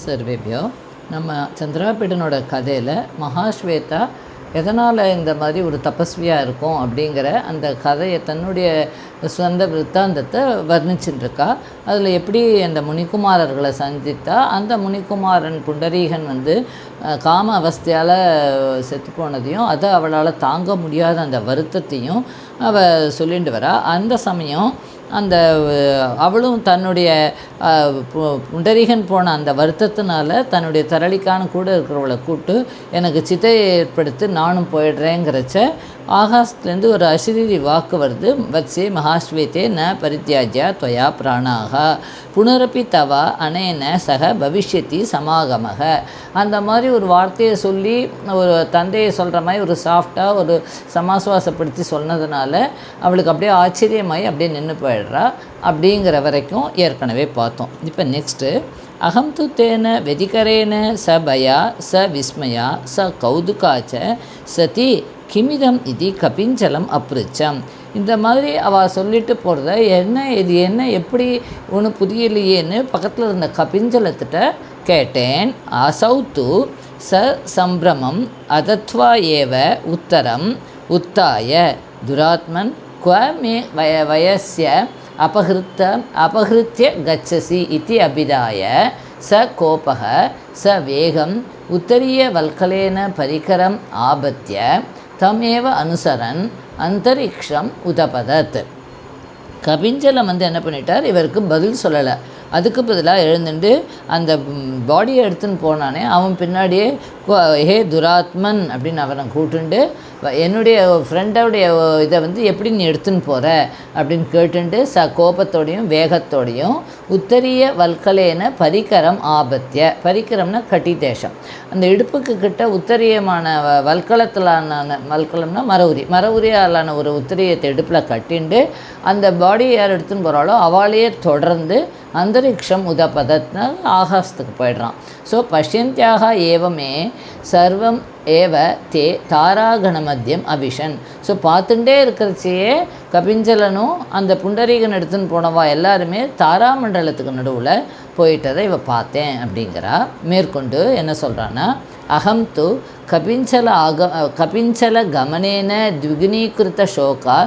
சர்வேபியோ. நம்ம சந்திராபீடனோட கதையில் மகாஸ்வேதா எதனால் இந்த மாதிரி ஒரு தபஸ்வியாக இருக்கும் அப்படிங்கிற அந்த கதையை தன்னுடைய சொந்த விற்த்தாந்தத்தை வர்ணிச்சுட்டுருக்கா. அதில் எப்படி அந்த முனிக்குமாரர்களை சந்தித்தா அந்த முனிக்குமாரன் புண்டரீகன் காம அவஸ்தையால் செத்து போனதையும் அதை அவளால் தாங்க முடியாத அந்த வருத்தத்தையும் அவள் சொல்லிட்டு வரா. அந்த சமயம் அவளும் தன்னுடைய புண்டரீகன் போன அந்த வருத்தத்தினால தன்னுடைய தரளிக்கான கூட இருக்கிறவளை கூப்பிட்டு எனக்கு சித்தை ஏற்படுத்தி நானும் போயிடுறேங்கிறச்ச ஆகாசத்துலேருந்து ஒரு அசிரீரி வாக்கு வருது. வத்சே மகாஸ்வேதே ந பரித்யாஜ்யா துவயா பிராணாக புனரப்பி தவா அனேன சக பவிஷ்யத்தி சமாகமக. அந்த மாதிரி ஒரு வார்த்தையை சொல்லி ஒரு தந்தையை சொல்கிற மாதிரி ஒரு சாஃப்டாக ஒரு சமாசுவாசப்படுத்தி சொன்னதுனால அவளுக்கு அப்படியே ஆச்சரியமாகி அப்படியே நின்று போயிடுறா. அப்படிங்கிற வரைக்கும் ஏற்கனவே பார்த்தோம். இப்போ நெக்ஸ்ட்டு அகம் து தேன வெதிகரேன ச பயா ச விஸ்மயா ச கௌதுகாச்ச சதி கிமிதம் இது கபிஞ்சலம் அப்ருச்சம். இந்த மாதிரி அவள் சொல்லிட்டு போகிறத இது என்ன எப்படி ஒன்று புரியலையேன்னு பக்கத்தில் இருந்த கபிஞ்சலத்திட்ட கேட்டேன். அசௌத்து ச சம்பிரமம் அதத்வா ஏவ உத்தரம் உத்தாய துராத்மன் குவ மே வயஸ்ய அபகிருத்திய கச்சசி இத்தி அபிதாய ச கோபக ச வேகம் உத்தரிய வல்கலேன பரிகரம் ஆபத்திய தமேவ அனுசரன் அந்தரிக்ஷம் உதபதத். கபிஞ்சலம் என்ன பண்ணிட்டார், இவருக்கு பதில் சொல்லலை. அதுக்கு பதிலாக எழுந்துட்டு அந்த பாடியை எடுத்துன்னு போனானே அவன் பின்னாடியே ஹே துராத்மன் அப்படின்னு அவனை கூட்டுண்டு என்னுடைய ஃப்ரெண்டோடைய இதை எப்படி நீ எடுத்துன்னு போகிற அப்படின்னு கேட்டுண்டு கோபத்தோடையும் வேகத்தோடையும் உத்தரிய வல்கலேன பரிகரம் ஆபத்திய. பரிகரம்னா கட்டி தேசம். அந்த இடுப்புக்கு கிட்ட உத்தரியமான வல்கலம்னா மரவுரியாலான ஒரு உத்தரியத்தை இடுப்பில் கட்டிண்டு அந்த பாடியை யார் எடுத்துன்னு போகிறாளோ அவளையே தொடர்ந்து அந்தரிக்ஷம் உதபதத்னா ஆகாசத்துக்கு போயிடுறான். ஸோ பஷ்யந்தியாக ஏவமே சர்வம் ஏவ தே தாராகண மத்தியம் அபிஷன். ஸோ பார்த்துட்டே இருக்கிறச்சையே கபிஞ்சலனும் அந்த புண்டரீகன் எடுத்துன்னு போனவா எல்லாருமே தாராமண்டலத்துக்கு நடுவில் போயிட்டதை பார்த்தேன் அப்படிங்கிறா. மேற்கொண்டு என்ன சொல்கிறான்னா அகம் து கபிஞ்சல கமனேன த்விகுணீகிருத்த ஷோகா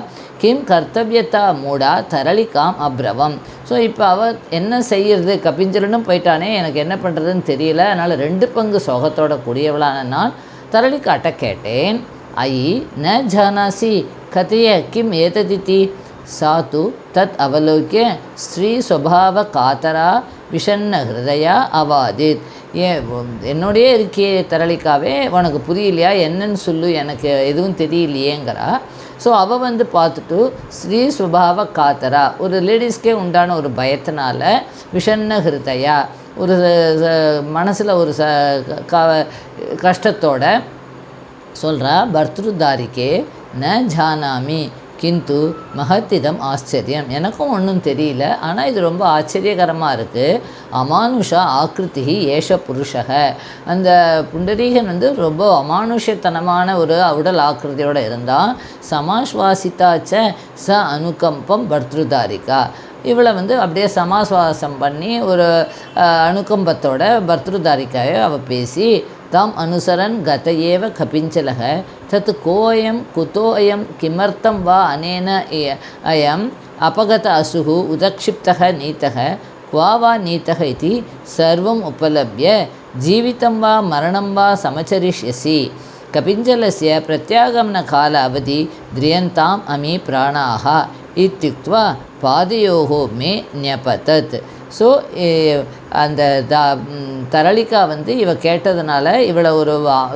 கிம் கர்த்தவியத்தா மூடா தரளிக்காம் அப்ரவம். ஸோ இப்போ அவள் என்ன செய்கிறது, கபிஞ்சலனும் போயிட்டானே எனக்கு என்ன பண்ணுறதுன்னு தெரியல, அதனால் 2 பங்கு சோகத்தோட கூடியவளான நான் தரளிக்காட்ட கேட்டேன். ஐ ந ஜானாசி கதைய கிம் ஏததித்தி சாத்து தத் அவலோக்கிய ஸ்ரீ ஸ்வபாவ காத்தரா விஷன்ன ஹிருதயா அவாதித். என்னோடையே இருக்கியே தரளிக்காவே உனக்கு புரியலையா, என்னன்னு சொல்லு, எனக்கு எதுவும் தெரியலையேங்கிறா. ஸோ அவள் பார்த்துட்டு ஸ்ரீ சுபாவ காத்தரா ஒரு லேடிஸ்க்கே உண்டான ஒரு பயத்தினால விஷன்ன ஹிருதயா ஒரு மனசில் ஒரு கஷ்டத்தோட சொல்கிறா. பர்த்ருதாரிக்கே ந ஜானாமி கிந்து மகத்திதம் ஆச்சரியம். எனக்கும் ஒன்றும் தெரியல, ஆனால் இது ரொம்ப ஆச்சரியகரமாக இருக்குது. அமானுஷா ஆக்கிருதி ஏஷ புருஷக. அந்த புண்டரீகன் ரொம்ப அமானுஷத்தனமான ஒரு உடல் ஆக்கிருதியோடு இருந்தால் சமாஸ்வாசித்தாச்ச ச அனுகம்பம் பர்த்ருதாரிகா. இவளை அப்படியே சமாஸ்வாசம் பண்ணி ஒரு அனுகம்பத்தோட பர்த்ருதாரிக்காயை அவள் பேசி தாம் அனுசரன் கத ஏவ கபிஞ்சலக தத் கோயம் குதோயம் கிமர்த்தம் வா அனேன அயம் அபகத அசுகு உதக்ஷிப்தக நீத்தக குவா வா நீத்தக இதி சர்வம் உபலப்ய ஜீவிதம் வா மரணம் வா சமச்சரிஷ்யசி கபிஞ்சலஸ்ய பிரத்யாகமன கால அவதி திரியந்தாம் அமி பிராணாக இத்யுக்த்வா பாதயோகோ மே ஞபதத். ஸோ அந்த தரளிக்கா இவ கேட்டதுனால இவளை ஒரு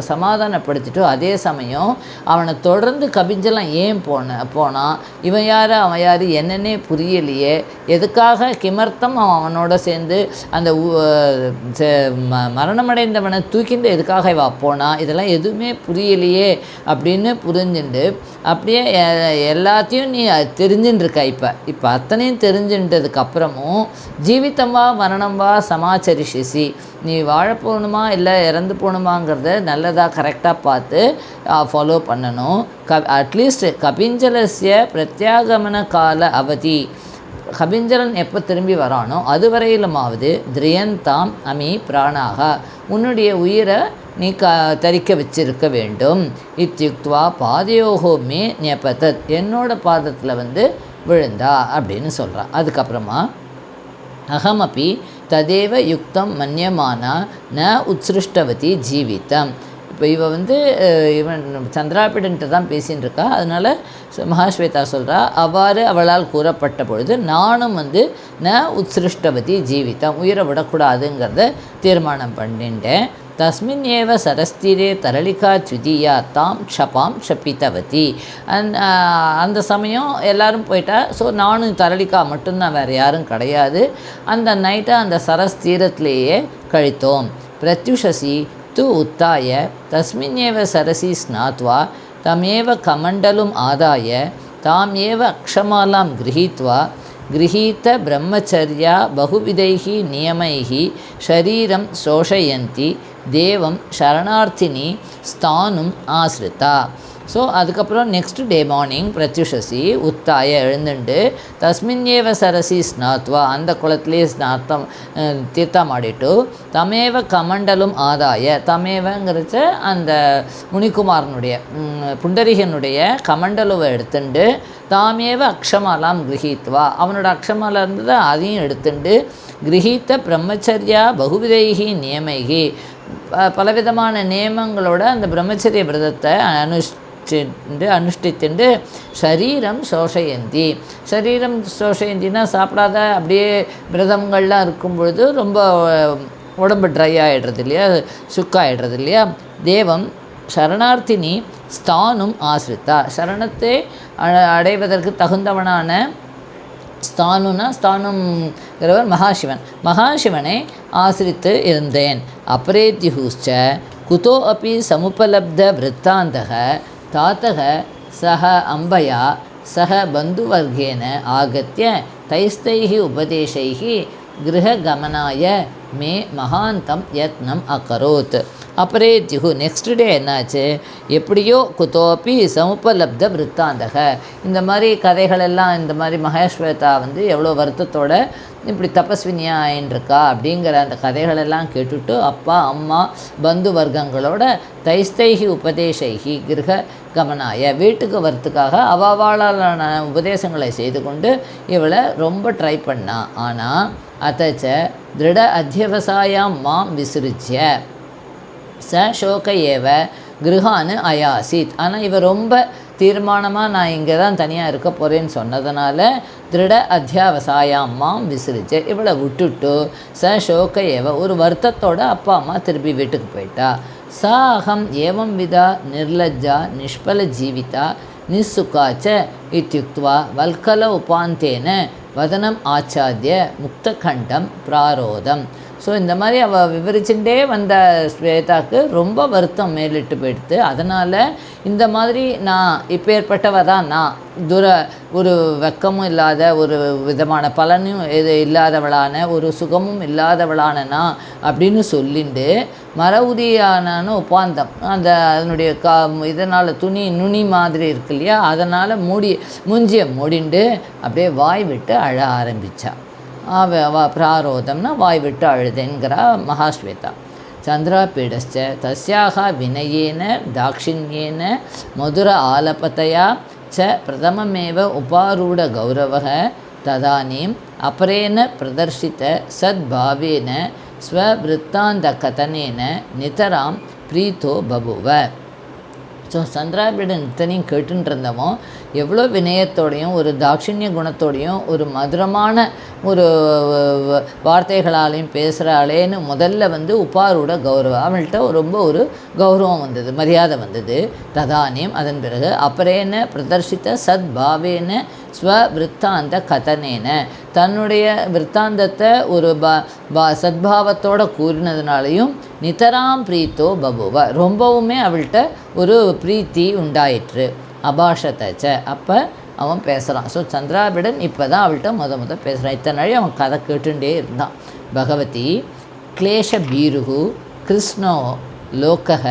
சமாதானப்படுத்திட்டு அதே சமயம் அவனை தொடர்ந்து கபிஞ்சலம் ஏன் போனான், இவன் யார் அவன் யார் என்னன்னே புரியலையே, எதுக்காக கிமர்த்தம் அவனோட சேர்ந்து அந்த மரணமடைந்தவனை தூக்கிண்டு எதுக்காக இவ போனான், இதெல்லாம் எதுவுமே புரியலையே அப்படின்னு புரிஞ்சுண்டு அப்படியே எல்லாத்தையும் நீ தெரிஞ்சுட்டு இருக்க. இப்போ அத்தனையும் தெரிஞ்சுட்டதுக்கப்புறமும் ஜீவிதம் வா மரணம் வா சமாச்சரிஷிசி, நீ வாழப்போகணுமா இல்லை இறந்து போகணுமாங்கிறத நல்லதாக கரெக்டாக பார்த்து ஃபாலோ பண்ணணும். அட்லீஸ்ட் கபிஞ்சலஸ்ய பிரத்யாகமன கால அவதி கபிஞ்சரன் எப்போ திரும்பி வரானோ அதுவரையிலுமாவது திரியந்தாம் அமி பிராணாக, உன்னுடைய உயிரை நீ தரிக்க வச்சிருக்க வேண்டும். இத்யுக்த்வா பாதயோகோ மே ஞபதத், என்னோட பாதத்தில் விழுந்தா அப்படின்னு சொல்கிறான். அதுக்கப்புறமா அகமபி ததேவ யுக்தம் மன்யமானா ந உத்ஸ்ருஷ்டவதி ஜீவிதம். இப்போ இவன் சந்திராபிடன்ட்டு தான் பேசின்னு இருக்கா. அதனால் மகாஸ்வேதா சொல்கிறா, அவ்வாறு அவளால் கூறப்பட்ட பொழுது நானும் ந உத்ஸ்ருஷ்டவதி ஜீவிதம், உயிரை விடக்கூடாதுங்கிறத தீர்மானம் பண்ணிட்டேன். தஸ்மின் ஏவ சரஸ்தீரே தரளிகா த்விதீயா தாம் க்ஷபாம் க்ஷபித்தவதி. அந்த சமயம் எல்லோரும் போயிட்டா. ஸோ நானும் தரளிகா மட்டும்தான், வேறு யாரும் கிடையாது. அந்த நைட்டை அந்த சரஸ்தீரத்திலேயே கழித்தோம். பிரத்யுஷசி து உத்தாய தஸ்மின் ஏவ சரசி ஸ்நாத்வா தமேவ கமண்டலும் ஆதாய தாம் ஏவ அக்ஷமாலாம் கிரஹீத்வா கிரஹீத பிரம்மச்சர்யா பகுவிதைஹி நியமைஹி ஷரீரம் சோஷயந்தி தேவம் சரணார்த்தினி ஸ்தானும் ஆசிரிதா. ஸோ அதுக்கப்புறம் நெக்ஸ்ட் டே மார்னிங் பிரத்யுஷசி உத்தாய எழுந்துண்டு தஸ்மின் ஏவ சரசி ஸ்நாத்வா, அந்த குளத்திலே ஸ்நாத்தம் தீர்த்தம் ஆடிட்டு தமேவ கமண்டலும் ஆதாய, தமேவங்கிறச்ச அந்த முனிகுமாரனுடைய புண்டரிகனுடைய கமண்டலுவை எடுத்துண்டு தாமேவ அக்ஷமாலாம் கிரஹீத்வா, அவனோட அக்ஷமால இருந்தது அதையும் எடுத்துண்டு கிரஹீத்த பிரம்மச்சரியா பகுவிதைகி நியமைகி, பலவிதமான நியமங்களோட அந்த பிரம்மச்சரிய விரதத்தை அனுஷ்டித்துண்டு ஷரீரம் சோஷயந்தி. ஷரீரம் சோஷயந்தின்னா சாப்பிடாத அப்படியே விரதங்கள்லாம் இருக்கும் பொழுது ரொம்ப உடம்பு ட்ரை ஆகிடுறது இல்லையா, சுக்காயிடுறது இல்லையா. தேவம் சரணார்த்தினி ஸ்தானும் ஆசிரித்தா, சரணத்தை அடைவதற்கு தகுந்தவனான ஸ்தானுனா ஸ்தானுங்கிறவர் மகாசிவனை ஆசிரித்து இருந்தேன். அப்ரேத்யுஷ்ச குதோ அப்பி சமுபலப்த விற்த்தாந்தக தாத்தக சக அம்பயா சக பந்துவர்கேன ஆகத்திய தைஸ்தைஹி உபதேசைஹி கிரககமனாய மே மகாந்தம் யத்னம் அகரோத். அபரேத்யுஹு, நெக்ஸ்ட் டே என்னாச்சு, எப்படியோ குதோப்பி சமுபலப்த விற்த்தாந்தக, இந்த மாதிரி கதைகளெல்லாம் இந்த மாதிரி மகேஸ்வேதா எவ்வளோ வருத்தத்தோடு இப்படி தபஸ்வினியா ஆயின்றிருக்கா அப்படிங்கிற அந்த கதைகளெல்லாம் கேட்டுட்டு அப்பா அம்மா பந்து வர்க்கங்களோட தைஸ்தைஹி உபதேசைஹி கிரக கமனாய, வீட்டுக்கு வரத்துக்காக அவாவாளான உபதேசங்களை செய்து கொண்டு இவளை ரொம்ப ட்ரை பண்ணா. ஆனால் அத்தச்ச திருட அத்தியவசாயாம் மாம் விசிறிச்சிய ச சோக ஏவ கிருஹானு அயாசித். ஆனால் இவ ரொம்ப தீர்மானமாக நான் இங்கே தான் தனியாக இருக்க போகிறேன்னு சொன்னதுனால திருட அத்தியாவசாயாம் மாம் விசிறிச்சு, இவளை விட்டுட்டு ச சோக ஏவ ஒரு வருத்தத்தோடு அப்பா அம்மா திருப்பி வீட்டுக்கு போயிட்டா. சா அகம் ஏவம் விதா நிர்லஜ்ஜா நிஷ்பல ஜீவிதா நிசுக்காச்ச இத்யுக்த்வா வல்கல உபாந்தேன வதனம் ஆச்சாத்திய முக்தகண்டம் பிராரோதம். ஸோ இந்த மாதிரி அவள் விவரிச்சுட்டே வந்த ஸ்வேதாவுக்கு ரொம்ப வருத்தம் மேலிட்டு போயிடுது. அதனால் இந்த மாதிரி நான் இப்பேற்பட்டவ தான், நான் ஒரு வெக்கமும் இல்லாத, ஒரு விதமான பலனும் இல்லாதவளான, ஒரு சுகமும் இல்லாதவளான நான் அப்படின்னு சொல்லிண்டு மரவுதியான உபாந்தம் அந்த அதனுடைய இதனால் நுனி மாதிரி இருக்கு இல்லையா, அதனால் மூஞ்சியை மூடிண்டு அப்படியே வாய் விட்டு அழ ஆரம்பித்தா. பிராரோதம்னா வாய் விட்டு அழுதுங்கிறா மகாஸ்வேதா. சந்திராபீடஸ்ச தஸ்யாக வினயேன தாட்சிண்யேன மதுர ஆலபதையா ச பிரதமமேவ உபாரூட கௌரவः ததானீம் அபரேன பிரதர்ஷித சத்பாவேன ஸ்வவிருத்தாந்த கதனேன நிதராம் பிரீத்தோ பபுவ. ஸோ சந்திராபீடன் இத்தனையும் கேட்டுன்னு இருந்தவன் எவ்வளோ வினயத்தோடையும் ஒரு தாட்சிணிய குணத்தோடையும் ஒரு மதுரமான ஒரு வார்த்தைகளாலையும் பேசுகிறாளேன்னு முதல்ல உபாரோட கௌரவம், அவள்கிட்ட ரொம்ப ஒரு கௌரவம் வந்தது, மரியாதை வந்தது. ததானியம் அதன் பிறகு அபரேன பிரதர்ஷித்த சத்பாவேன ஸ்வவிருத்தாந்த கதனேன தன்னுடைய விற்த்தாந்தத்தை ஒரு சத்பாவத்தோடு கூறினதுனாலையும் நிதராம் பிரீத்தோ பபுவ ரொம்பவுமே அவள்கிட்ட ஒரு பிரீத்தி உண்டாயிற்று. அபாஷத்தச்ச அப்போ அவன் பேசுகிறான். ஸோ சந்திராபிடன் இப்போ தான் அவள்கிட்ட முத பேசுகிறான். இத்தனை நாள் அவன் கதை கேட்டுட்டே இருந்தான். பகவதி கிளேஷ பீருகு கிருஷ்ணோ லோகக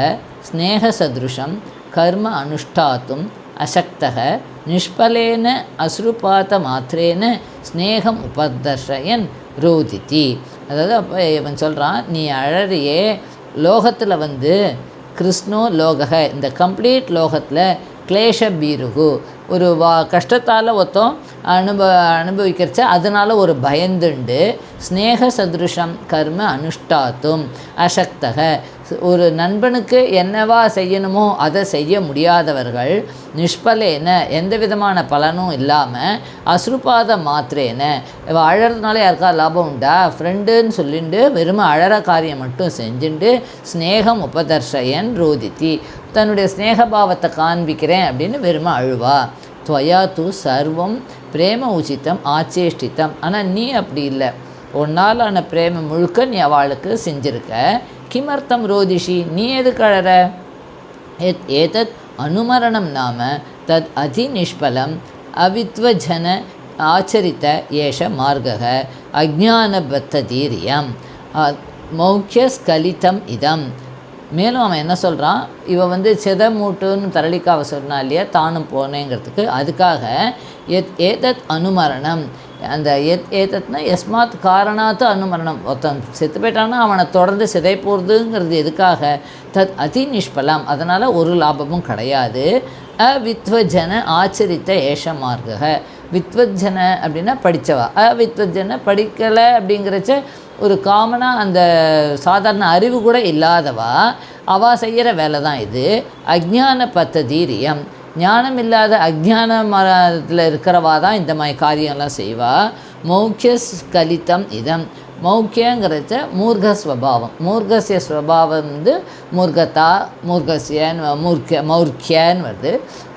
ஸ்நேகசதுருஷம் கர்ம அனுஷ்டாத்தும் அசக்தக நிஷ்பலேன அஸ்ருபாத மாத்திரேன ஸ்நேகம் உபதர்ஷயன் ரோதிதி. அதாவது அப்போ இவன் சொல்கிறான், நீ அழறியே லோகத்தில் வந்து கிருஷ்ணோ லோக, இந்த கம்ப்ளீட் லோகத்தில் கிளேஷ பீருகு, ஒரு கஷ்டத்தால் ஒருத்தம் அனுபவிக்கிறச்ச அதனால் ஒரு பயந்துண்டு ஸ்நேக சதுருஷம் கர்ம அனுஷ்டாத்தும் அசக்தக, ஒரு நண்பனுக்கு என்னவா செய்யணுமோ அதை செய்ய முடியாதவர்கள் நிஷ்பலேன, எந்த விதமான பலனும் இல்லாமல் அசுருபாத மாத்திரேன, அழறதுனால யாருக்கா லாபம் உண்டா, ஃப்ரெண்டுன்னு சொல்லிட்டு வெறும் அழற காரியம் மட்டும் செஞ்சுட்டு ஸ்நேகம் உபதர்ஷயன் ரோதித்தி, தன்னுடைய ஸ்நேகபாவத்தை காண்பிக்கிறேன் அப்படின்னு வெறும் அழுவா. துவயா தூ சர்வம் பிரேம உச்சித்தம் ஆச்சேஷ்டித்தம், ஆனால் நீ அப்படி இல்லை, ஒன்னாலான பிரேம முழுக்க நீ அவளுக்கு செஞ்சுருக்க. கிமர்த்தம் ரோதிஷி, நீ எதுக்கு அழற? ஏதத் அனுமரணம் நாம தத் அதி நிஷ்பலம் அவித்வஜன ஆச்சரித்த ஏஷ மார்கக அஜ்ஞானபத்ததீரியம் மௌக்கிய ஸ்கலிதம் இதம். மேலும் அவன் என்ன சொல்கிறான், இவன் வந்து செத மூட்டுன்னு தரளிக்காவை சொன்னா இல்லையா, தானும் போனேங்கிறதுக்கு, அதுக்காக ஏதத் அனுமரணம், அந்த ஏதத்னா எஸ்மாத் காரணாத்து அனுமரணம், ஒருத்தன் செத்து போயிட்டான்னா அவனை தொடர்ந்து சிதை போகிறதுங்கிறது எதுக்காக, தத் அதி நிஷ்பலம், அதனால் ஒரு லாபமும் கிடையாது. அவித்வஜன ஆச்சரித்த ஏஷ மார்க்க, வித்வஜன அப்படின்னா படித்தவா, அவித்வஜன படிக்கலை அப்படிங்கிறச்ச ஒரு காமனாக அந்த சாதாரண அறிவு கூட இல்லாதவா அவள் செய்கிற வேலை தான் இது. அஜ்ஞான பத்ததீரியம், ஞானம் இல்லாத அஜ்ஞான மரத்தில் இருக்கிறவா தான் இந்த மாதிரி காரியம்லாம் செய்வா. மௌக்கிய ஸ்கலிதம் இதம், மௌக்கியங்கிறச்ச மூர்கஸ்வபாவம், மூர்கசிய ஸ்வபாவம் வந்து மூர்கத்தா மூர்கசியன் மௌர்க்கியன்னு வருது.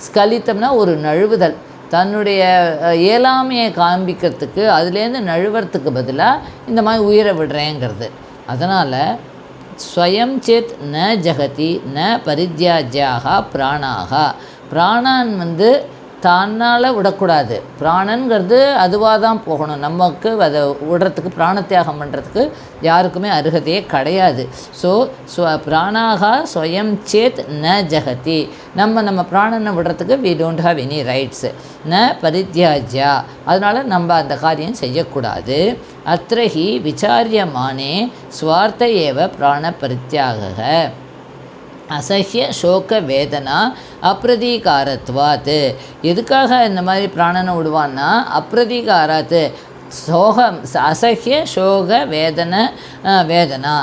ஸ்கலித்தம்னா ஒரு நழுவுதல், தன்னுடைய இயலாமையை காண்பிக்கிறதுக்கு அதுலேருந்து நழுவறதுக்கு பதிலாக இந்த மாதிரி உயிரை விடுறேங்கிறது. அதனால் ஸ்வயம் சேத் ந ஜகதி ந பரித்யாஜ்யாக பிராணாக, பிராணான் வந்து தன்னால் விடக்கூடாது, பிராணங்கிறது அதுவாக தான் போகணும், நமக்கு அதை விடுறதுக்கு பிராணத்தியாகம் பண்ணுறதுக்கு யாருக்குமே அருகதையே கிடையாது. ஸோ பிராணாக ஸ்வயம் சேத் ந ஜகதி, நம்ம பிராணனை விடுறதுக்கு we don't have any rights. ந பரித்யாஜ்யா, அதனால் நம்ம அந்த காரியம் செய்யக்கூடாது. அத்ரஹி விசாரியமானே ஸ்வார்த்த ஏவ பிராண பரித்யாக அசஹ்ய சோக வேதனா அப்ரதீகாரத்வாத். எதுக்காக இந்த மாதிரி பிராணனை விடுவான்னா அப்ரதீகாராத், சோகம் அசஹ்ய சோக வேதனா,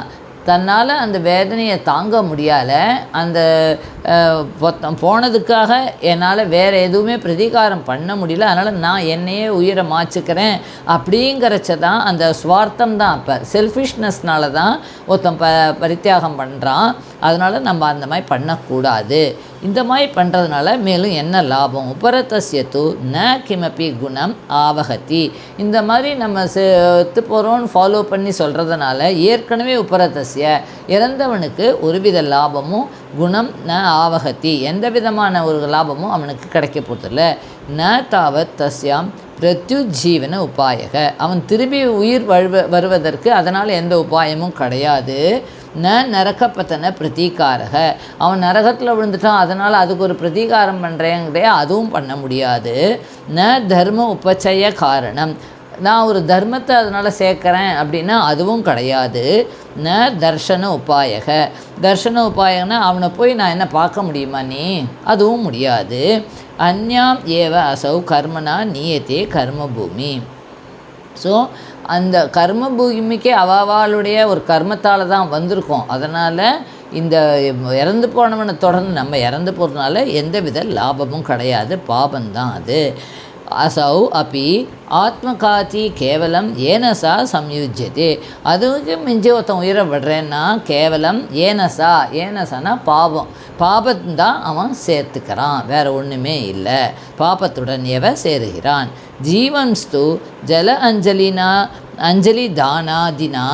தன்னால் அந்த வேதனையை தாங்க முடியாத, அந்த போனதுக்காக என்னால் வேறு எதுவுமே பிரதீகாரம் பண்ண முடியல, அதனால் நான் என்னையே உயிரை மாச்சுக்கிறேன் அப்படிங்கிறச்ச தான் அந்த ஸ்வார்த்தம் தான், அப்போ செல்ஃபிஷ்னஸ்னால தான் ஒருத்தன் பரித்தியாகம் பண்ணுறான். அதனால் நம்ம அந்த மாதிரி பண்ணக்கூடாது. இந்த மாதிரி பண்ணுறதுனால மேலும் என்ன லாபம்? உபரத்தஸ்யத்து ந கிமப்பி குணம் ஆவகத்தி, இந்த மாதிரி நம்ம செத்து போகிறோன்னு ஃபாலோ பண்ணி சொல்கிறதுனால ஏற்கனவே உபரத்தஸ்ய இறந்தவனுக்கு ஒருவித லாபமும் குணம் ந ஆவகத்தி, எந்த விதமான ஒரு லாபமும் அவனுக்கு கிடைக்க போகிறதில்ல. ந தாவத் தஸ்யாம் பிரத்யுஜீவன உபாயக, அவன் திரும்பி உயிர் வருவதற்கு அதனால் எந்த உபாயமும் கிடையாது. ந நரகப்பத்தன பிரதீகாரக, அவன் நரகத்தில் விழுந்துட்டான் அதனால் அதுக்கு ஒரு பிரதீகாரம் பண்ணுறேங்கிறே அதுவும் பண்ண முடியாது. ந தர்ம உபச்சய காரணம், நான் ஒரு தர்மத்தை அதனால் சேர்க்குறேன் அப்படின்னா அதுவும் கிடையாது. ந தர்ஷன உபாயக, தர்ஷன உபாயகன்னா அவனை போய் நான் என்ன பார்க்க முடியுமா நீ, அதுவும் முடியாது. அந்யாம் ஏவ அசௌ கர்மனா நீயத்தே கர்மபூமி. ஸோ அந்த கர்ம பூமிக்கே அவளுடைய ஒரு கர்மத்தால் தான் வந்திருக்கோம். அதனால் இந்த இறந்து போனவனை தொடர்ந்து நம்ம இறந்து போகிறதுனால எந்தவித லாபமும் கிடையாது, பாபந்தான் அது. அசௌ அப்பி ஆத்மகாதி கேவலம் ஏனசா சம்யுஜ்யதே, அதுக்கு மிஞ்சி ஒருத்தன் உயிரை விடுறேன்னா கேவலம் ஏனசா, ஏனசானா பாபம், பாபத்தான் அவன் சேர்த்துக்கிறான், வேறு ஒன்றுமே இல்லை, பாபத்துடன் எவ சேருகிறான். ஜீவன்ஸ்து ஜல அஞ்சலி தானாதினா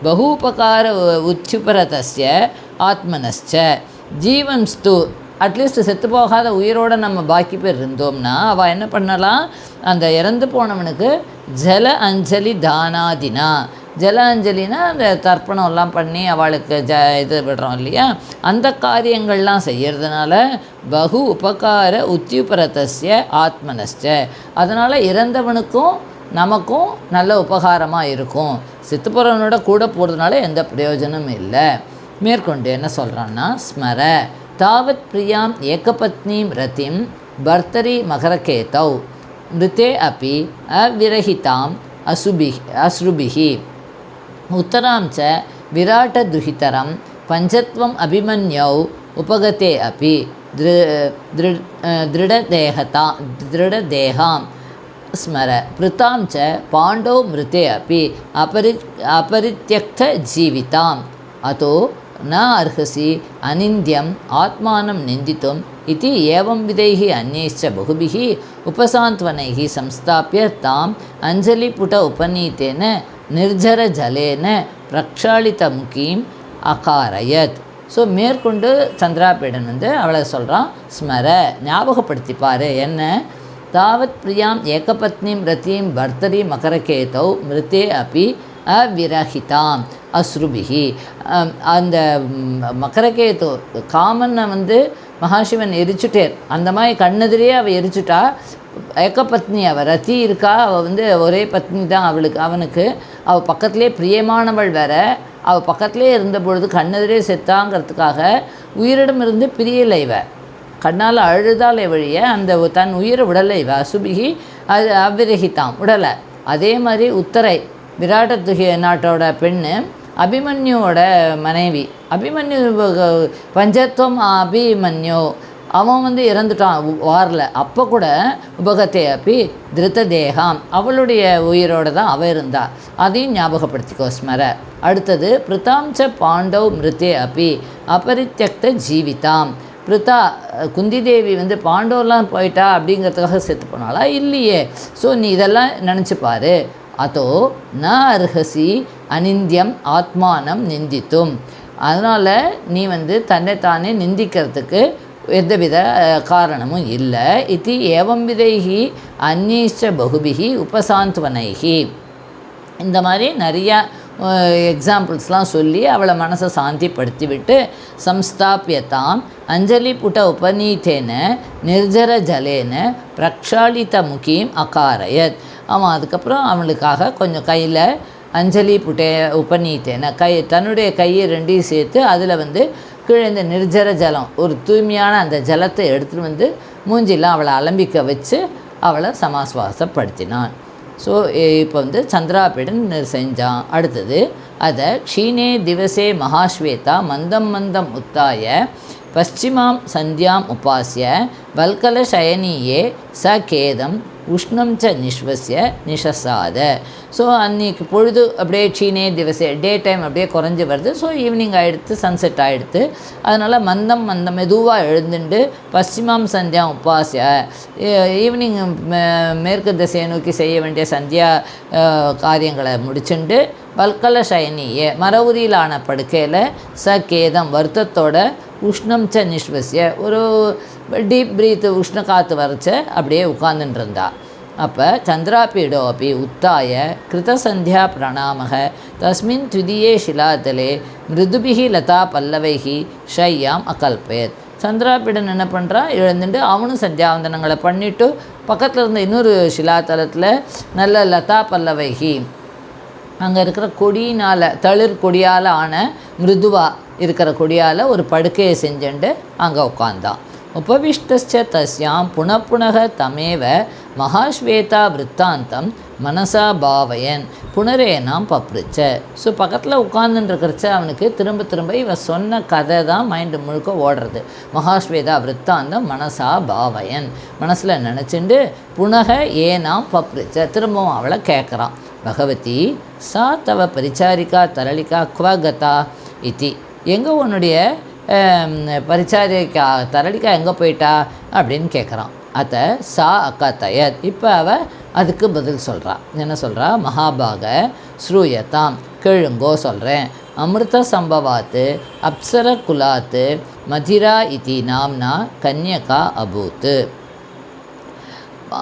பகூபகார உச்சுபரதஸ்ய ஆத்மனஸ்ச. ஜீவன்ஸ்து அட்லீஸ்ட் செத்து போகாத உயிரோடு நம்ம பாக்கி பேர் இருந்தோம்னா அவள் என்ன பண்ணலாம், அந்த இறந்து போனவனுக்கு ஜல அஞ்சலி தானாதினா, ஜல அஞ்சலினா அந்த தர்ப்பணம்லாம் பண்ணி அவளுக்கு இது விடுறோம் இல்லையா, அந்த காரியங்கள்லாம் செய்கிறதுனால பகு உபகார உத்தியுபரதஸ்ய ஆத்மனஸ்ச, அதனால் இறந்தவனுக்கும் நமக்கும் நல்ல உபகாரமாக இருக்கும். செத்து போகிறவனோட கூட போகிறதுனால எந்த பிரயோஜனமும் இல்லை. மேற்கொண்டு என்ன சொல்கிறான்னா, ஸ்மர தாவத் பிரியாம் ஏகபத்னீம் ரதிம் பர்த்தரி மகரகேதௌ மிருதே அப்பி அவிரஹிதாம் அஸ்ருபிஹி உத்தராம் ச விராட்டதுஹிதரம் பஞ்சத்வம் அபிமன்யௌ உபகதே அப்பி திருடதேகாம் ஸ்மர பிருத்தாம் ச பாண்டோ மிருதே அப்பி அபரித்யக்த ஜீவிதாம் அதோ ந அர்ஹசி அனிந்தியம் ஆத்மானம் நிந்தித்தும் இதி ஏவம் விதைஹி அந்யைச்ச பகுபிஹ உபசாந்த்வனைஹி சம்ஸ்தாப்ய தாம் அஞ்சலிபுட உபநீதேன நிர்ஜர ஜலேன பிரக்ஷாளிதமுகீம் அகாரயத். ஸோ மேற்கொண்டு சந்திராபீடன் அவளை சொல்கிறான், ஸ்மர ஞாபகப்படுத்திப்பார் என்ன, தாவத் பிரியாம் ஏகபத்னீம் ரதீம் பர்த்தரி மகரகேதௌ மிருதே அப்பி அவிரஹிதாம் அஸ்ருபிஹி. அந்த மகரகேது காமனை மகாசிவன் எரிச்சுட்டேர். அந்த மாதிரி கண்ணெதிரே அவள் எரிச்சுட்டா. ஏகபத்னி அவள் ரதி இருக்கா, அவள் ஒரே பத்னி தான் அவனுக்கு. அவள் பக்கத்துலேயே பிரியமானவள் வேற. அவள் பக்கத்துலேயே இருந்த பொழுது கண்ணெதிரே செத்தாங்கிறதுக்காக உயிரிடமிருந்து பிரியலை இவ. கண்ணால் அழுதாலே வழிய அந்த தன் உயிரை விடலை இவ. அசுபிகி அது அவ்விரகித்தாம் விடலை. அதே மாதிரி உத்தரை விராட்டத்துகி நாட்டோட பெண்ணு அபிமன்யுவோட மனைவி. அபிமன்யு பஞ்சத்துவம் அபிமன்யு அவன் இறந்துட்டான் வாரில். அப்போ கூட உபகத்தை அப்பி திருத்த தேகாம் அவளுடைய உயிரோடு தான் அவள் இருந்தாள். அதையும் ஞாபகப்படுத்திக்கோ ஸ்மர. அடுத்தது பிருத்தாம்ச பாண்டவ் மிருத்தே அப்பி அபரித்யக்த ஜீவிதாம். பிருத்தா குந்தி தேவி பாண்டவெலாம் போயிட்டா அப்படிங்கிறதுக்காக செத்து போனாலா? இல்லையே. ஸோ நீ இதெல்லாம் நினச்சிப்பார். அதோ ந அர்ஹசி அனிந்தியம் ஆத்மானம் நிந்தித்தும். அதனால் நீ தன்னைத்தானே நிந்திக்கிறதுக்கு எந்தவித காரணமும் இல்லை. இது ஏவம் விதைஹி அந்நீச்ச பகுபிஹி உபசாந்த்வனைஹி. இந்த மாதிரி நிறையா எக்ஸாம்பிள்ஸ்லாம் சொல்லி அவளை மனசை சாந்திப்படுத்தி விட்டு சம்ஸ்தாபியதாம் அஞ்சலி புட்ட உபநீத்தேன நிர்ஜர ஜலேன பிரக்ஷாளித முகீம் அகாரயத். அவன் அதுக்கப்புறம் அவளுக்காக கொஞ்சம் கையில் அஞ்சலி புட்டே உபநீத்தேன தன்னுடைய கையை ரெண்டையும் சேர்த்து அதில் கீழே இந்த நிர்ஜர ஜலம் ஒரு தூய்மையான அந்த ஜலத்தை எடுத்துகிட்டு மூஞ்சிலாம் அவளை அலம்பிக்க வச்சு அவளை சமாஸ்வாசப்படுத்தினான். ஸோ இப்போ சந்திராபீடன் செஞ்சான். அடுத்தது அதை க்ஷீணே திவசே மகாஸ்வேதா மந்தம் மந்தம் உத்தாய பశ్చిமாம் சந்தியாம் உபாசிய வல்கல சயனியே ச கேதம் உஷ்ணம் ச நிஸ்வசிய நிஷசாத. ஸோ அன்றைக்கி பொழுது அப்படியே சீனே திவசே டே டைம் அப்படியே குறைஞ்சி வருது. ஸோ ஈவினிங் ஆகிடுத்து, சன்செட் ஆகிடுத்து. அதனால் மந்தம் மெதுவாக எழுந்துண்டு பశ్చిமாம் சந்தியா உபாசிய ஈவினிங் மேற்கு திசையை நோக்கி செய்ய வேண்டிய சந்தியா காரியங்களை முடிச்சுண்டு வல்கல சயனியே மரவுரியிலான படுக்கையில் ச கேதம் வருத்தத்தோட உஷ்ணம் ச நிஸ்வசிய ஒரு டீப் பிரீத் உஷ்ண காற்று வரைச்ச அப்படியே உட்கார்ந்துட்டு இருந்தா. அப்போ சந்திராபீடோ அப்படி உத்தாய கிருதசந்தியா பிரணாமக தஸ்மின் த்விதீயே ஷிலாதலே மிருதுபிஹி லதா பல்லவைஹி ஷையாம் அகல்பயத். சந்திராபீடன் என்ன பண்ணுறான், எழுந்துட்டு அவனும் சந்தியாவந்தனங்களை பண்ணிவிட்டு பக்கத்தில் இருந்த இன்னொரு ஷிலாத்தலத்தில் நல்ல லதா பல்லவைஹி அங்கே இருக்கிற கொடியினால் தளிர் கொடியால் ஆன மிருதுவாக இருக்கிற கொடியால் ஒரு படுக்கையை செஞ்சுண்டு அங்கே உட்காந்தான். உபவிஷ்டச்ச தஸ்யாம் புனப்புனக தமேவ மகாஸ்வேதா விற்த்தாந்தம் மனசா பாவயன் புனரேனாம் பப்ரிச்ச. ஸோ பக்கத்தில் உட்கார்ந்துருக்கிறச்ச அவனுக்கு திரும்ப திரும்ப இவன் சொன்ன கதை தான் மைண்டு முழுக்க ஓடுறது. மகாஸ்வேதா விற்த்தாந்தம் மனசா பாவயன் மனசில் நினச்சிண்டு புனக ஏனாம் பப்ரிச்ச திரும்பவும் அவளை கேட்குறான். பகவதி சா தவ பரிச்சாரிக்கா தரளிக்கா குவகதா இத்தி. எங்கே உன்னுடைய பரிச்சாரிக்கா தரளிக்கா எங்கே போயிட்டா அப்படின்னு கேட்குறான். அத்தை சா அக்கா தயத். இப்போ அவள் அதுக்கு பதில் சொல்கிறான். என்ன சொல்கிறா, மகாபாக ஸ்ரூயதாம் கேளுங்கோ சொல்கிறேன். அமிர்த சம்பவாத்து அப்சர குலாத்து மதிரா இதி நாம்னா கன்யகா அபூத்து.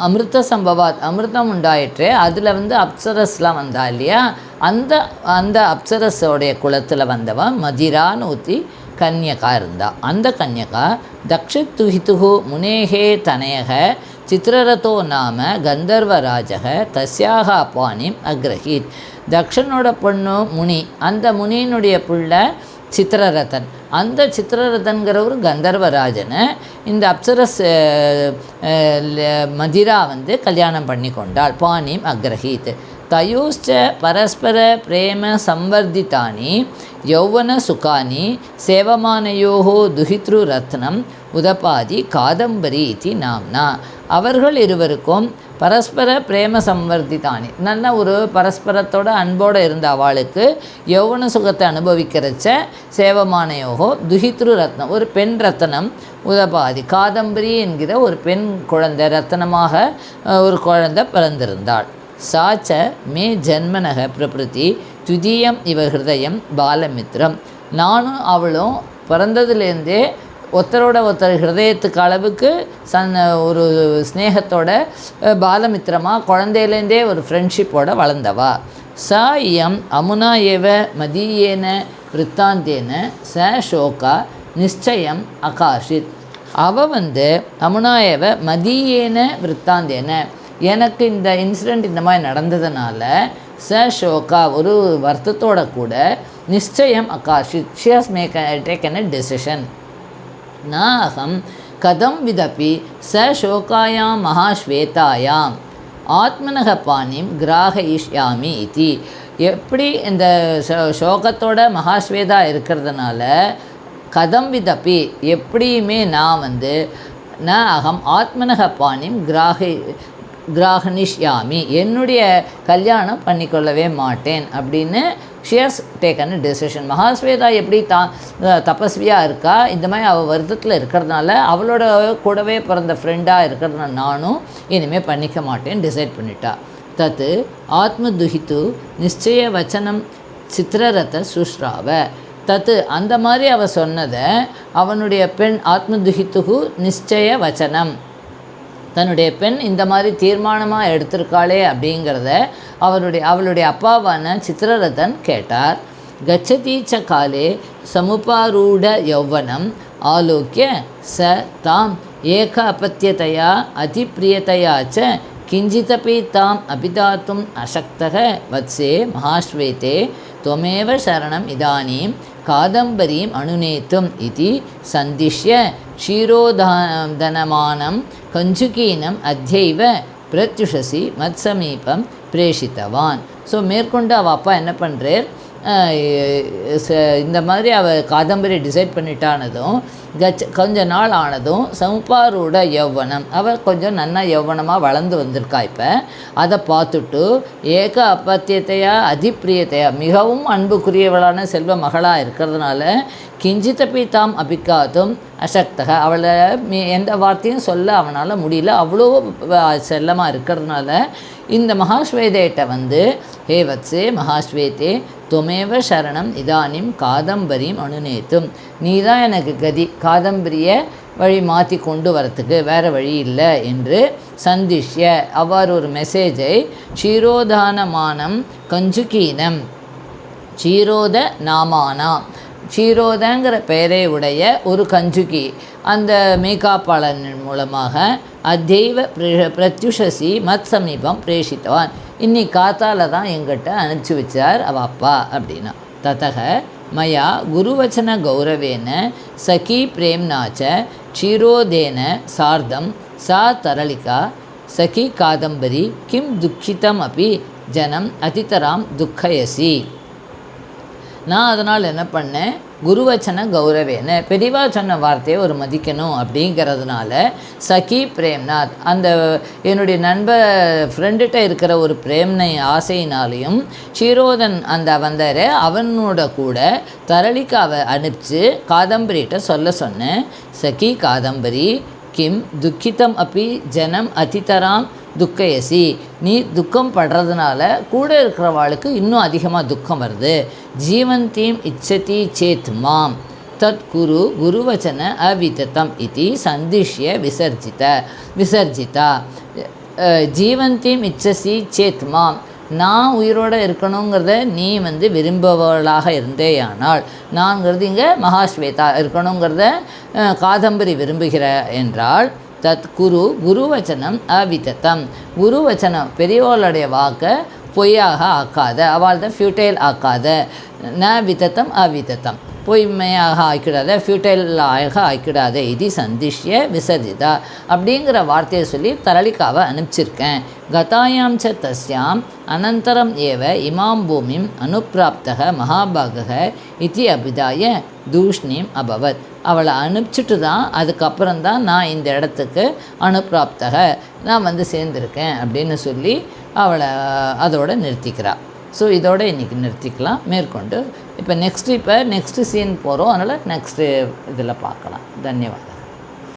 அமிர்த சம்பவாத் அமிர்தம் உண்டாயிற்றே, அதில் அப்சரஸ்லாம் வந்தா இல்லையா, அந்த அப்சரஸோடைய குலத்தில் வந்தவன் மதிரான்னு ஊற்றி கன்யகா இருந்தா. அந்த கன்யகா தக்ஷித்துஹிதுகு முனேகே தனயக சித்திரரதோ நாம கந்தர்வராஜக தஸ்யாக பாணிம் அக்ரஹீத். தக்ஷனோட பொண்ணு முனி, அந்த முனியினுடைய பிள்ளை சித்திரரதன். அந்த சித்திரரதன்கிறவர் கந்தர்வராஜனை இந்த அப்சரஸ் மதிரா கல்யாணம் பண்ணி கொண்டாள். பாணிம் அக்ரஹீத். தயோச்ச பரஸ்பர பிரேம சம்வர்தித்தானி யௌவன சுகானி சேவமானயோகோ துஹித்ரு ரத்னம் உதபாதி காதம்பரி இதி நாம்னா. அவர்கள் இருவருக்கும் பரஸ்பர பிரேம சம்வர்தித்தானி, நல்ல ஒரு பரஸ்பரத்தோட அன்போடு இருந்த அவளுக்கு யௌவன சுகத்தை அனுபவிக்கிறச்ச சேவமானயோகோ துஹித்ரு ரத்னம், ஒரு பெண் ரத்தனம், உதபாதி காதம்பரி என்கிற ஒரு பெண் குழந்தை, ரத்தனமாக ஒரு குழந்தை பிறந்திருந்தாள். சாச்ச மே ஜன்மனக பிரபிருதி துதியம் இவ ஹிருதயம் பாலமித்ரம். நானும் அவளும் பிறந்ததுலேருந்தே ஒருத்தரோட ஒருத்தர் ஹிருதயத்துக்கு அளவுக்கு ஒரு ஸ்னேகத்தோட பாலமித்திரமாக குழந்தையிலேருந்தே ஒரு ஃப்ரெண்ட்ஷிப்போட வளர்ந்தவா. சா இயம் அமுனா ஏவ மதியேன விற்த்தாந்தேன ச ஷோகா நிச்சயம் அகாஷித். அவள் அமுனா ஏவ மதியேன விற்த்தாந்தேன, எனக்கு இந்த இன்சிடெண்ட் இந்த மாதிரி நடந்ததுனால ச ஷோகா ஒரு வருத்தத்தோட கூட நிச்சயம் அகாஷித் she has taken a decision. நான் அகம் கதம் விதப்பி ச ஷோகாயாம் மகாஸ்வேதாயாம் ஆத்மனக பாணிம் கிராகயிஷ்யாமி இதி. எப்படி இந்த சோகத்தோட மகாஸ்வேதா இருக்கிறதுனால கதம் விதப்பி எப்படியுமே நான் நான் அகம் ஆத்மனக பாணிம் கிராகனிஷ்யாமி என்னுடைய கல்யாணம் பண்ணிக்கொள்ளவே மாட்டேன் அப்படின்னு she has taken a decision. Mahasweta எப்படி தபஸ்வியாக இருக்கா, இந்த மாதிரி அவள் வருத்தத்தில் இருக்கிறதுனால அவளோட கூடவே பிறந்த ஃப்ரெண்டாக இருக்கிறதுனால நானும் இனிமேல் பண்ணிக்க மாட்டேன்னு டிசைட் பண்ணிட்டா. தத்து ஆத்மதுஹித்து நிச்சய வச்சனம் சித்திரரத சுஷ்ராவ. தத்து அந்த மாதிரி அவள் சொன்னதை அவனுடைய பெண் ஆத்மதுஹித்துகு நிச்சய வச்சனம், தன்னுடைய பெண் இந்த மாதிரி தீர்மானமாக எடுத்திருக்காளே அப்படிங்கிறத அவளுடைய அப்பாவான சித்திரரதன் கேட்டார். கச்சதீச்ச காலே சமுபாரூட யௌவனம் ஆலோக்கிய ச தாம் ஏக அபத்தியதையா அதிப்பிரியதையா ச கிஞ்சிதபி தாம் அபிதாத்தும் அசக்தக வத்சே மகாஸ்வேதே त्वमेव शरणम् इदानीं कादम्बरीम् अनुनेतुम् इति सन्दिश्य क्षीरोदनमानं कञ्जुकीनम् अद्यैव प्रत्युषसि मत्समीपं प्रेषितवान्. ஸோ மேற்கொண்டு அவள் அப்பா என்ன பண்ணுறார், இந்த மாதிரி அவள் காதம்பரி டிசைட் பண்ணிட்டானதும் கொஞ்ச நாள் ஆனதும் சமுபாரூட யௌவனம், அவள் கொஞ்சம் நன்னா யௌவனமாக வளர்ந்து வந்திருக்கா. இப்போ அதை பார்த்துட்டு ஏக அப்பத்தியத்தையா அதிப்பிரியத்தையா மிகவும் அன்புக்குரியவளான செல்வ மகளாக இருக்கிறதுனால கிஞ்சித்தப்பி தாம் அபிக்காத்தும் அசக்தக, அவளை எந்த வார்த்தையும் சொல்ல அவனால் முடியல, அவ்வளோ செல்லமாக இருக்கிறதுனால இந்த மகாஸ்வேதேட்ட ஹே வத்சே மகாஸ்வேதே துவமேவ சரணம் இதானிம் காதம்பரியும் அனுநேத்தும், நீ தான் எனக்கு கதி, காதம்பரியை வழி மாற்றி கொண்டு வரத்துக்கு வேறு வழி இல்லை என்று சந்திஷ்ய அவ்வாறு ஒரு மெசேஜை க்ஷீரோதானமானம் கஞ்சுகீனம் க்ஷீரோத நாமானா, க்ஷீரோதங்கிற பெயரை உடைய ஒரு கஞ்சுகி அந்த மேகாப்பாளன் மூலமாக அத்தெய்வ பிரத்யுஷசி மத் சமீபம் பிரேஷித்தவான், இன்னைக்கு காத்தால தான் எங்கிட்ட அனுப்பிச்சி வச்சார் அவள் அப்பா அப்படின்னா. ததக மயா குருவச்சன கௌரவேன சகி பிரேம்னாச்ச க்ஷீரோதேன சார்தம் சா தரளிகா சகி காதம்பரி கிம் துக்கிதம் அப்படி ஜனம் அதிதராம் துக்கயசி. நான் அதனால் என்ன பண்ணேன், குருவச்சன கௌரவேன பெரிவா சொன்ன வார்த்தையை ஒரு மதிக்கணும் அப்படிங்கிறதுனால சகி பிரேம்நாத் அந்த என்னுடைய நண்பர் ஃப்ரெண்டுகிட்ட இருக்கிற ஒரு பிரேம்னை ஆசையினாலையும் க்ஷீரோதன் அந்த வந்தார் அவனோட கூட தரளிக்காவை அனுப்பிச்சு காதம்பரிகிட்ட சொல்ல சொன்னேன். சகி காதம்பரி கிம் துக்கிதம் அப்படி ஜனம் அதிதராம் துக்கயசி, நீ துக்கம் படுறதுனால கூட இருக்கிறவாளுக்கு இன்னும் அதிகமாக துக்கம் வருது. ஜீவந்தீம் இச்சதி சேத் மாம் தத் குரு குருவச்சன அவிதத்தம் இது சந்திஷ்ய விசர்ஜிதா. ஜீவந்தீம் இச்சசி சேத் மாம், நான் உயிரோடு இருக்கணுங்கிறத நீ விரும்பவளாக இருந்தேயானால், நான்கிறது இங்கே மகாஸ்வேதா இருக்கணுங்கிறத காதம்பரி விரும்புகிற என்றால் தத் குருவச்சனம் அவிதத்தம். குருவச்சனம் பெரியவர்களுடைய வாக்கை பொய்யாக ஆக்காத, அவள்தான் ஃபியூட்டைல் ஆக்காத. ந விதத்தம் அவிதத்தம், பொய்மையாக ஆக்கிடாத, ஃபியூட்டைலாக ஆக்கிடாத. இது சந்திஷ்ய விசர்ஜிதா அப்படிங்கிற வார்த்தையை சொல்லி தரளிக்காவை அனுப்பிச்சிருக்கேன். கதாயாம் ச தஸ்யாம் அனந்தரம் ஏவ இமாம் பூமிம் அனுப்பிராப்தக மகாபாகக இத்தி அபிதாய தூஷ்ணீம் அபவத். அவளை அனுப்பிச்சிட்டு தான் அதுக்கப்புறம் தான் நான் இந்த இடத்துக்கு அனுப்பிராப்தக, நான் சேர்ந்துருக்கேன் அப்படின்னு சொல்லி அவளை அதோடு நிறுத்திக்கிறாள். ஸோ இதோடு இன்றைக்கி நிறுத்திக்கலாம். மேற்கொண்டு இப்போ நெக்ஸ்ட்டு சீன் போகிறோம். அதனால் நெக்ஸ்ட்டு இதில் பார்க்கலாம். தன்யவாதம்.